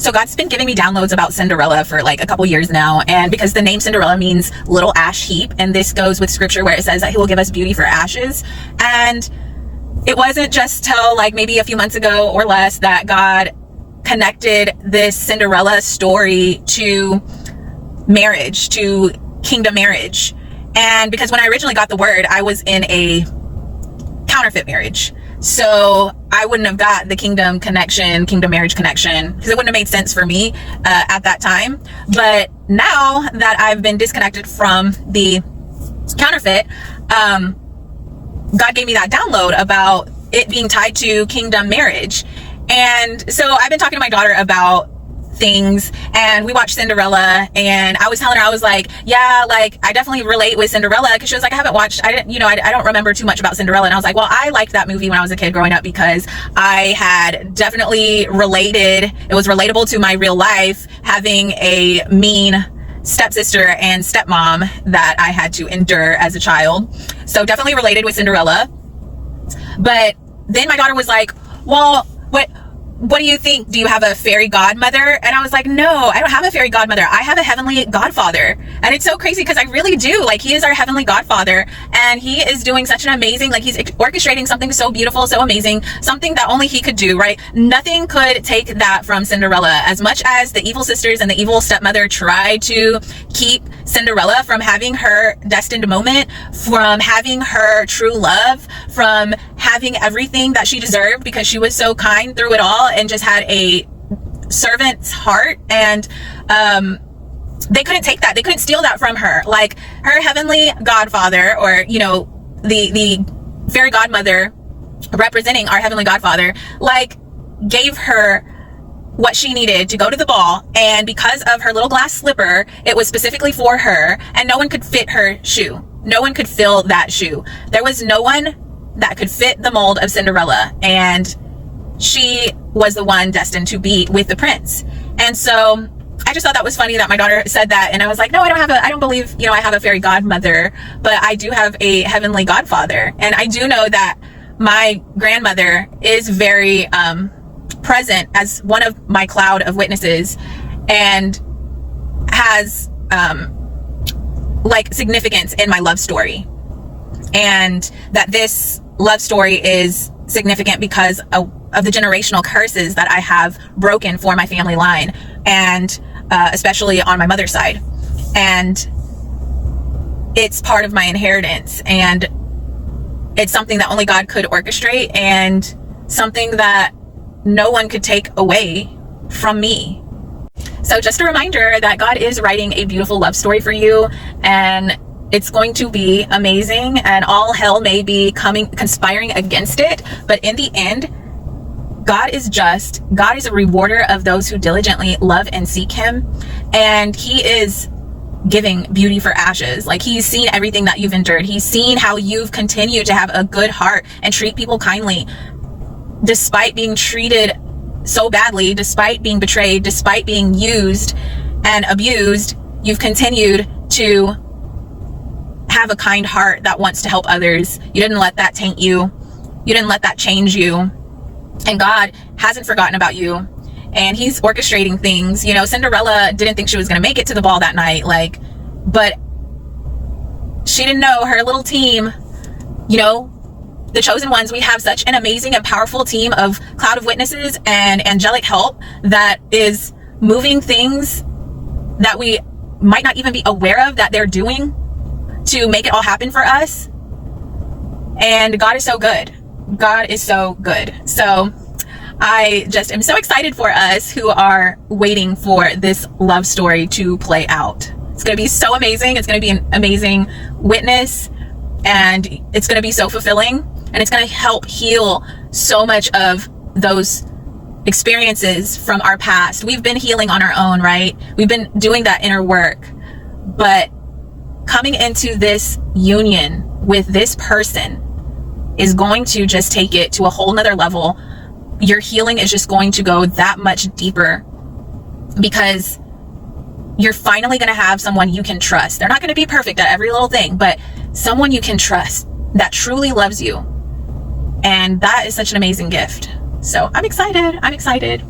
So God's been giving me downloads about Cinderella for like a couple years now. And because the name Cinderella means little ash heap, and this goes with scripture where it says that he will give us beauty for ashes. And it wasn't just till like maybe a few months ago or less that God connected this Cinderella story to marriage, to kingdom marriage. And because when I originally got the word, I was in a counterfeit marriage. So I wouldn't have got the kingdom connection, kingdom marriage connection, because it wouldn't have made sense for me at that time. But now that I've been disconnected from the counterfeit, God gave me that download about it being tied to kingdom marriage. And so I've been talking to my daughter about things, and we watched Cinderella, and I was telling her, I was like, yeah, like I definitely relate with Cinderella, because she was like, I don't remember too much about Cinderella. And I was like, well, I liked that movie when I was a kid growing up because I had definitely related. It was relatable to my real life, having a mean stepsister and stepmom that I had to endure as a child. So definitely related with Cinderella. But then my daughter was like, well, what do you think? Do you have a fairy godmother? And I was like, no, I don't have a fairy godmother. I have a heavenly godfather. And it's so crazy because I really do. Like, he is our heavenly godfather, and he is doing such an amazing, like, he's orchestrating something so beautiful, so amazing, something that only he could do, right? Nothing could take that from Cinderella. As much as the evil sisters and the evil stepmother tried to keep Cinderella from having her destined moment, from having her true love, from having everything that she deserved because she was so kind through it all and just had a servant's heart, and they couldn't take that. They couldn't steal that from her. Like, her heavenly godfather, or the fairy godmother representing our heavenly godfather, like, gave her what she needed to go to the ball, and because of her little glass slipper, it was specifically for her, and no one could fit her shoe. No one could fill that shoe. There was no one that could fit the mold of Cinderella, and she was the one destined to be with the prince. And so I just thought that was funny that my daughter said that, and I was like, no, I don't believe, I have a fairy godmother, but I do have a heavenly godfather. And I do know that my grandmother is very present as one of my cloud of witnesses, and has like significance in my love story, and that this love story is significant because of the generational curses that I have broken for my family line, and especially on my mother's side. And it's part of my inheritance, and it's something that only God could orchestrate, and something that no one could take away from me. So just a reminder that God is writing a beautiful love story for you, and it's going to be amazing, and all hell may be conspiring against it, but in the end, God is just. God is a rewarder of those who diligently love and seek him, and he is giving beauty for ashes. Like, he's seen everything that you've endured. He's seen how you've continued to have a good heart and treat people kindly, despite being treated so badly, despite being betrayed, despite being used and abused. You've continued to have a kind heart that wants to help others. You didn't let that taint you. You didn't let that change you. And God hasn't forgotten about you, and he's orchestrating things. Cinderella didn't think she was going to make it to the ball that night, but she didn't know her little team, the chosen ones. We have such an amazing and powerful team of cloud of witnesses and angelic help that is moving things that we might not even be aware of that they're doing to make it all happen for us. And God is so good. God is so good. So I just am so excited for us who are waiting for this love story to play out. It's going to be so amazing. It's going to be an amazing witness, and it's going to be so fulfilling, and it's going to help heal so much of those experiences from our past. We've been healing on our own, right? We've been doing that inner work, but coming into this union with this person is going to just take it to a whole nother level. Your healing is just going to go that much deeper, because you're finally going to have someone you can trust. They're not going to be perfect at every little thing, but someone you can trust that truly loves you. And that is such an amazing gift. So I'm excited.